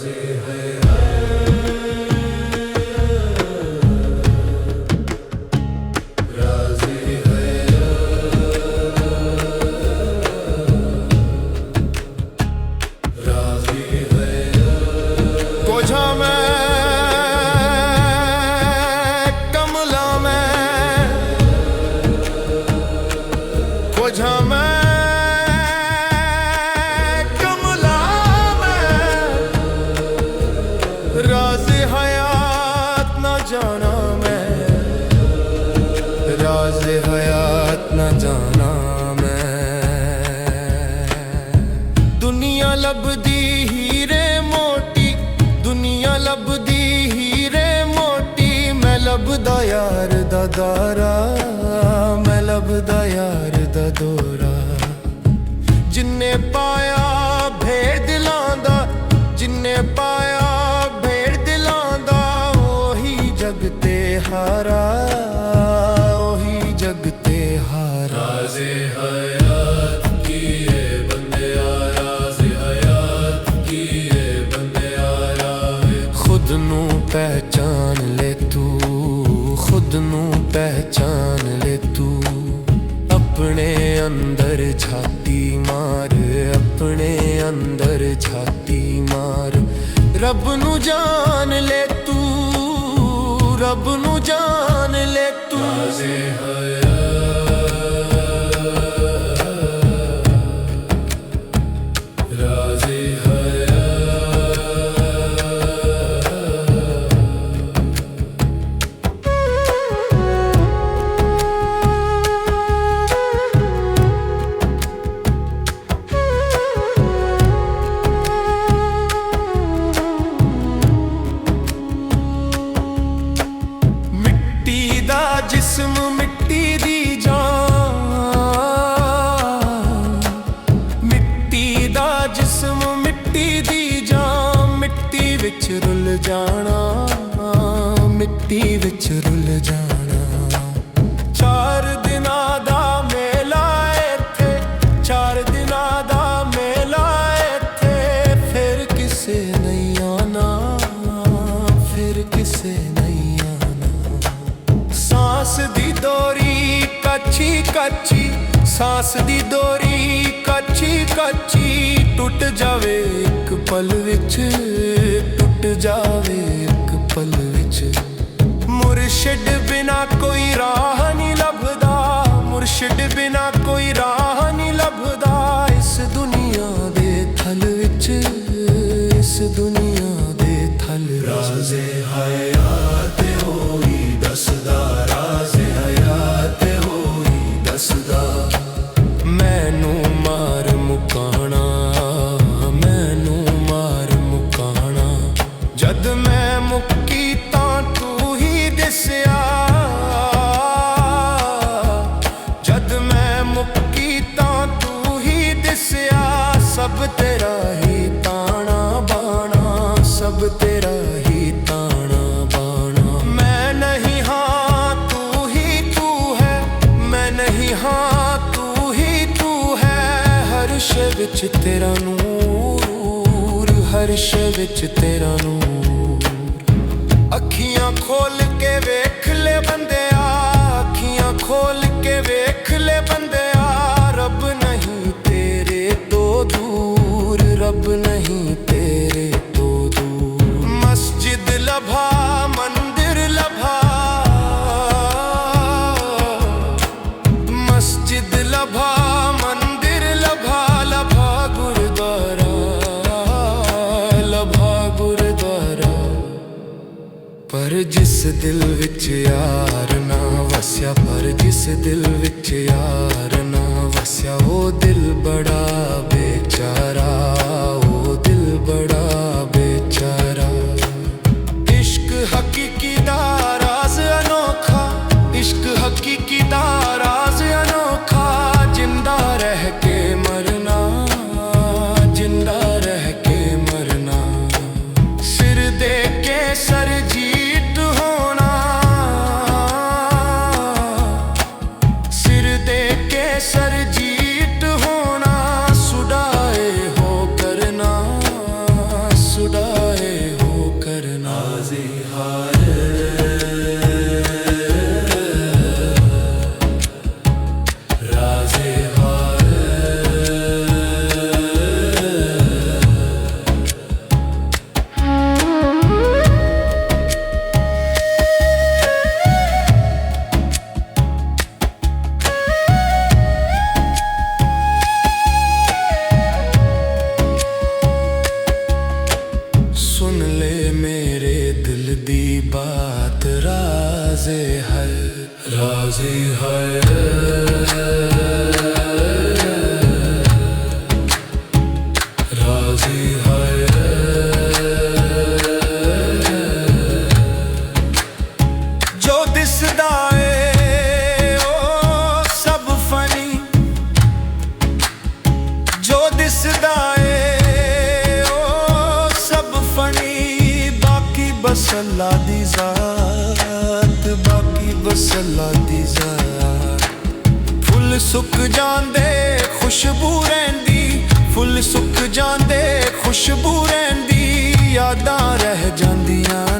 राज़ी है राज़ी है राज़ी है कोझा में कमला में कोझा में राज़े हयात न जाना मैं राज़े हयात न जाना मैं दुनिया लभदी हीरे मोटी दुनिया लभदी हीरे मोटी मैं लभदा यार दा दारा मैं लभदा यार दा दोरा जिन्ने पाया भेड़ दिलां दा जिन्ने पाया जगते हारा ओही जगते हारा राज़े हयात की ये बंदे राज़े हयात की ये बंदे खुद नू पहचान ले तू खुद नू पहचान ले तू अपने अंदर छाती मार अपने अंदर छाती मार रब नू जान ले तू रब नू जान ले तू राज़े हयात राज़े जिस्म मिट्टी दी जान मिट्टी दा जिस्म मिट्टी दी जान मिट्टी विच रुल जाना मिट्टी विच रुल जाना चार दिनां दा मेला इत्थे चार दिनां दा मेला इत्थे फिर किसे नहीं आना फिर किसे नहीं सांस दी डोरी कच्ची कच्ची सांस दी डोरी कच्ची कच्ची टुट जावे एक पल विच टुट जावे एक पल विच मुर्शिद बिना कोई राह नहीं लभदा मुर्शिद बिना कोई राह नहीं लभदा इस दुनिया दे थल विच इस दुनिया दे थल राज़े हयात होई दसदा राज़े हयात होई दसदा मैनू मार मुकाना मैनू मार मुकाना जद मैं मुक्की तां तू ही दिसया जद मैं मुक्की तां तू ही दिसया सब तेरा ही ताना बाना सब तेरा ही ताना बाना मैं नहीं हाँ तू ही तू है मैं नहीं हाँ तू ही तू है हर शे विच तेरा नूर हर शे विच तेरा नूर अखियां खोल के वेख ले बंदिया अखियां खोल के वेख ले बंदिया रब नहीं तेरे तो दूर रब नहीं तेरे तो दूर मस्जिद लभा मंदिर लभा मस्जिद लभा मंदिर लभा लभा गुरुद्वारा लभा गुरुद्वारा पर जिस दिल विच यार ना वस्या पर जिस दिल विच यार ना वस्या वो दिल बड़ा बेचारा वो दिल बड़ा बेचारा इश्क हकीकी दा राज अनोखा इश्क हकीकी दा राज अनोखा जिंदा रह के मरना जिंदा रह के मरना सिर दे के सर जीत होना सिर दे के सर जीत होना सुडाए हो करना सुडाए राज़ी है राज़ी है जो दिसदा है ओ सब फनी जो दिसदा है ओ सब फनी बाकी बस अल्लाह दी ज़ात बाकी बस अल्लाह दी ज़ात फुੱਲ सुक जांदे खुशबू रहिंदी फुੱਲ सुक जांदे खुशबू रहिंदी यादां रह जांदियां